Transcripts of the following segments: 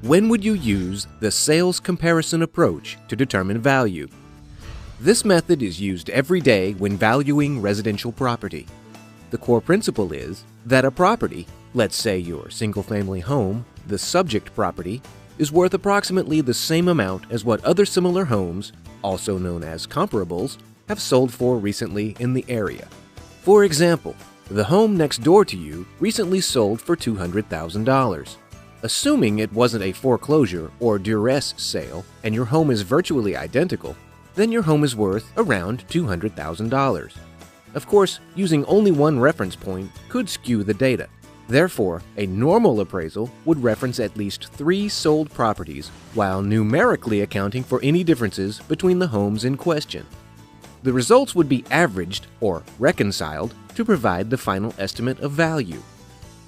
When would you use the sales comparison approach to determine value? This method is used every day when valuing residential property. The core principle is that a property, let's say your single-family home, the subject property, is worth approximately the same amount as what other similar homes, also known as comparables, have sold for recently in the area. For example, the home next door to you recently sold for $200,000. Assuming it wasn't a foreclosure or duress sale and your home is virtually identical, then your home is worth around $200,000. Of course, using only one reference point could skew the data. Therefore, a normal appraisal would reference at least 3 sold properties while numerically accounting for any differences between the homes in question. The results would be averaged or reconciled to provide the final estimate of value.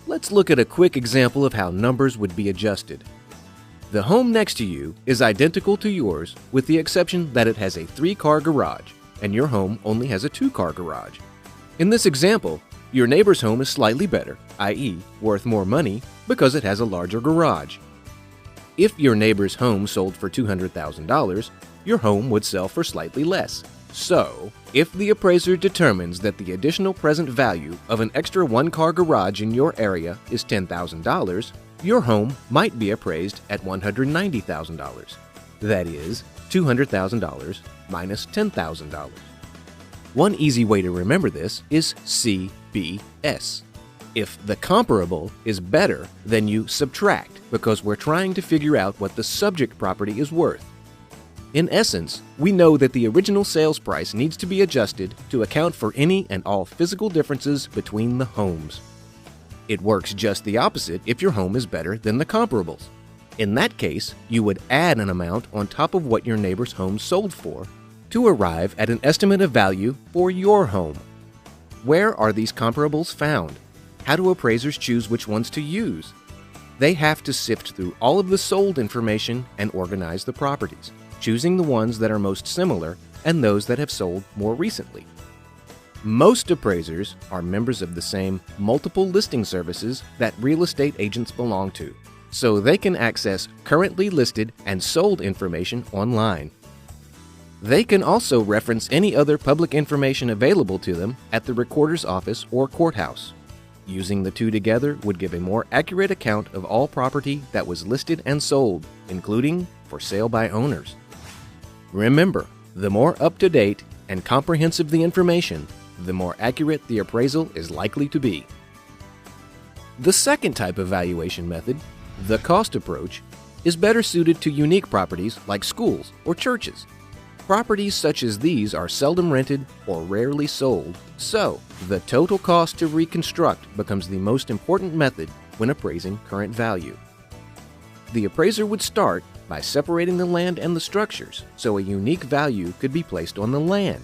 Let's look at a quick example of how numbers would be adjusted. The home next to you is identical to yours with the exception that it has a 3-car garage and your home only has a 2-car garage. In this example, your neighbor's home is slightly better, i.e., worth more money because it has a larger garage. If your neighbor's home sold for $200,000, your home would sell for slightly less. So, if the appraiser determines that the additional present value of an extra 1-car garage in your area is $10,000, your home might be appraised at $190,000. That is, $200,000 minus $10,000. One easy way to remember this is CBS. If the comparable is better, then you subtract because we're trying to figure out what the subject property is worth. In essence, we know that the original sales price needs to be adjusted to account for any and all physical differences between the homes. It works just the opposite if your home is better than the comparables. In that case, you would add an amount on top of what your neighbor's home sold for to arrive at an estimate of value for your home. Where are these comparables found? How do appraisers choose which ones to use? They have to sift through all of the sold information and organize the properties, choosing the ones that are most similar and those that have sold more recently. Most appraisers are members of the same multiple listing services that real estate agents belong to, so they can access currently listed and sold information online. They can also reference any other public information available to them at the recorder's office or courthouse. Using the two together would give a more accurate account of all property that was listed and sold, including for sale by owners. Remember, the more up-to-date and comprehensive the information, the more accurate the appraisal is likely to be. The second type of valuation method, the cost approach, is better suited to unique properties like schools or churches. Properties such as these are seldom rented or rarely sold, so the total cost to reconstruct becomes the most important method when appraising current value. The appraiser would start by separating the land and the structures so a unique value could be placed on the land.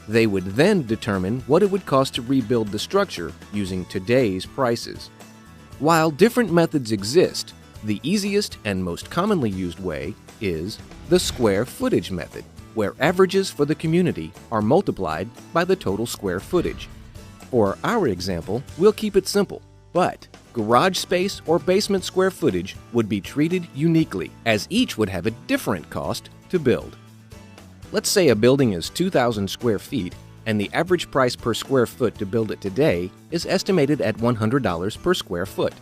They would then determine what it would cost to rebuild the structure using today's prices. While different methods exist, the easiest and most commonly used way is the square footage method, where averages for the community are multiplied by the total square footage. For our example, we'll keep it simple, but garage space or basement square footage would be treated uniquely, as each would have a different cost to build. Let's say a building is 2,000 square feet, and the average price per square foot to build it today is estimated at $100 per square foot.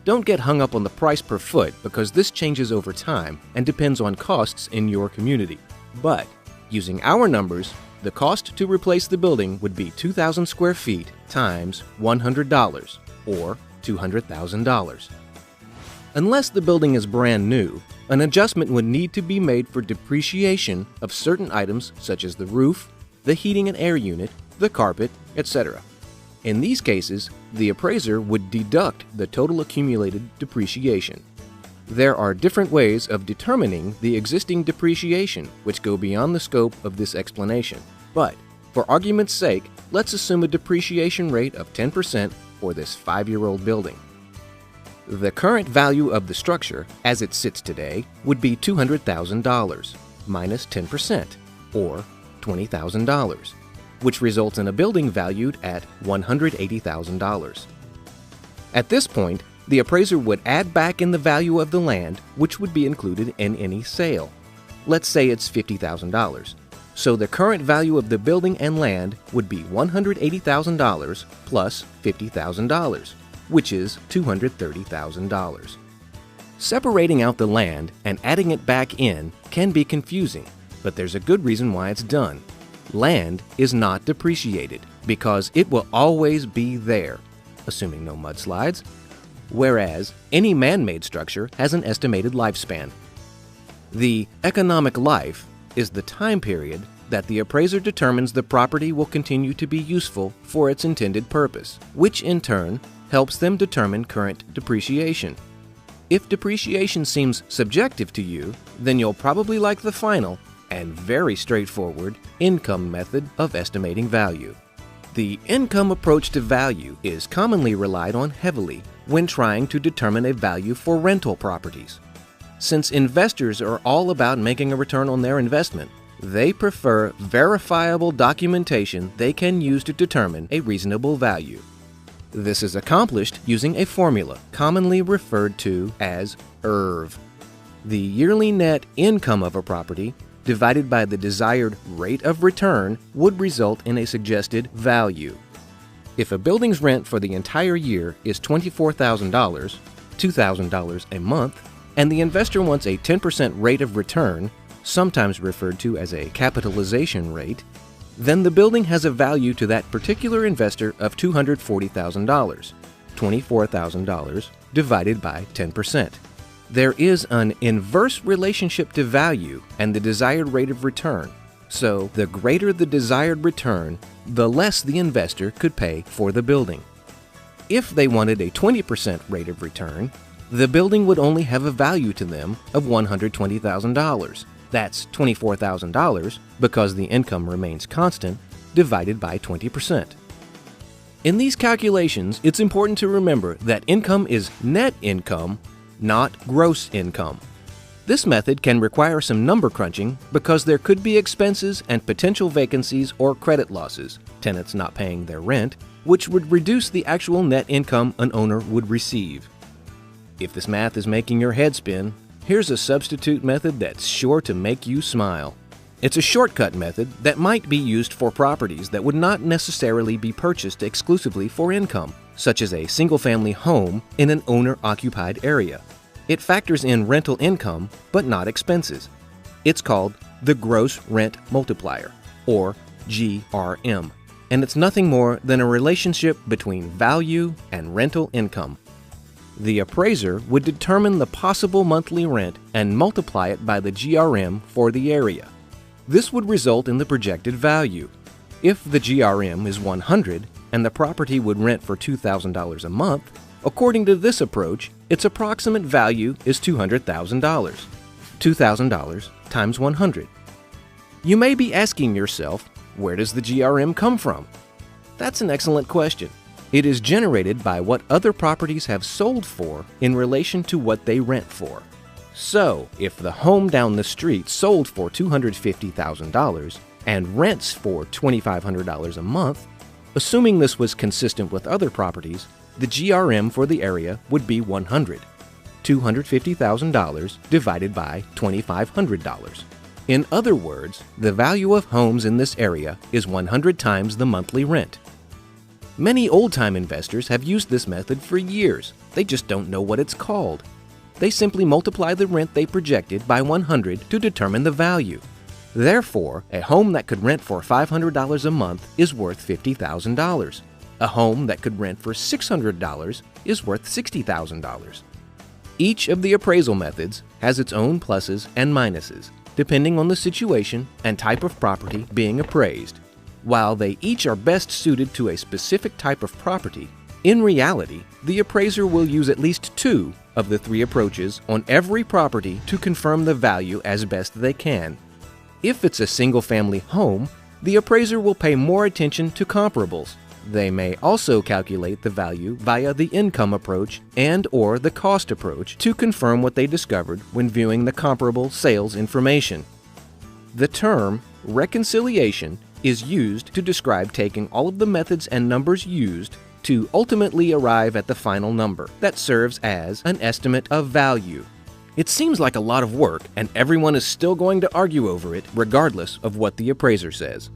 Don't get hung up on the price per foot because this changes over time and depends on costs in your community. But, using our numbers, the cost to replace the building would be 2,000 square feet times $100, or $200,000. Unless the building is brand new, an adjustment would need to be made for depreciation of certain items such as the roof, the heating and air unit, the carpet, etc. In these cases, the appraiser would deduct the total accumulated depreciation. There are different ways of determining the existing depreciation which go beyond the scope of this explanation, but for argument's sake, let's assume a depreciation rate of 10% for this 5-year-old building. The current value of the structure, as it sits today, would be $200,000 minus 10%, or $20,000, which results in a building valued at $180,000. At this point, the appraiser would add back in the value of the land, which would be included in any sale. Let's say it's $50,000. So the current value of the building and land would be $180,000 plus $50,000, which is $230,000. Separating out the land and adding it back in can be confusing, but there's a good reason why it's done. Land is not depreciated because it will always be there, assuming no mudslides, whereas any man-made structure has an estimated lifespan. The economic life is the time period that the appraiser determines the property will continue to be useful for its intended purpose, which in turn helps them determine current depreciation. If depreciation seems subjective to you, then you'll probably like the final and very straightforward income method of estimating value. The income approach to value is commonly relied on heavily when trying to determine a value for rental properties. Since investors are all about making a return on their investment, they prefer verifiable documentation they can use to determine a reasonable value. This is accomplished using a formula commonly referred to as ERV. The yearly net income of a property divided by the desired rate of return would result in a suggested value. If a building's rent for the entire year is $24,000, $2,000 a month, and the investor wants a 10% rate of return, sometimes referred to as a capitalization rate, then the building has a value to that particular investor of $240,000, $24,000 divided by 10%. There is an inverse relationship to value and the desired rate of return, so the greater the desired return, the less the investor could pay for the building. If they wanted a 20% rate of return, the building would only have a value to them of $120,000. That's $24,000 because the income remains constant, divided by 20%. In these calculations, it's important to remember that income is net income, not gross income. This method can require some number crunching because there could be expenses and potential vacancies or credit losses, tenants not paying their rent, which would reduce the actual net income an owner would receive. If this math is making your head spin, here's a substitute method that's sure to make you smile. It's a shortcut method that might be used for properties that would not necessarily be purchased exclusively for income, such as a single-family home in an owner-occupied area. It factors in rental income, but not expenses. It's called the Gross Rent Multiplier, or GRM, and it's nothing more than a relationship between value and rental income. The appraiser would determine the possible monthly rent and multiply it by the GRM for the area. This would result in the projected value. If the GRM is 100 and the property would rent for $2,000 a month, according to this approach, its approximate value is $200,000. $2,000 times 100. You may be asking yourself, where does the GRM come from? That's an excellent question. It is generated by what other properties have sold for in relation to what they rent for. So, if the home down the street sold for $250,000 and rents for $2,500 a month, assuming this was consistent with other properties, the GRM for the area would be 100, $250,000 divided by $2,500. In other words, the value of homes in this area is 100 times the monthly rent. Many old-time investors have used this method for years. They just don't know what it's called. They simply multiply the rent they projected by 100 to determine the value. Therefore, a home that could rent for $500 a month is worth $50,000. A home that could rent for $600 is worth $60,000. Each of the appraisal methods has its own pluses and minuses, depending on the situation and type of property being appraised. While they each are best suited to a specific type of property, in reality, the appraiser will use at least two of the three approaches on every property to confirm the value as best they can. If it's a single-family home, the appraiser will pay more attention to comparables, They may also calculate the value via the income approach and/or the cost approach to confirm what they discovered when viewing the comparable sales information. The term reconciliation is used to describe taking all of the methods and numbers used to ultimately arrive at the final number that serves as an estimate of value. It seems like a lot of work, and everyone is still going to argue over it regardless of what the appraiser says.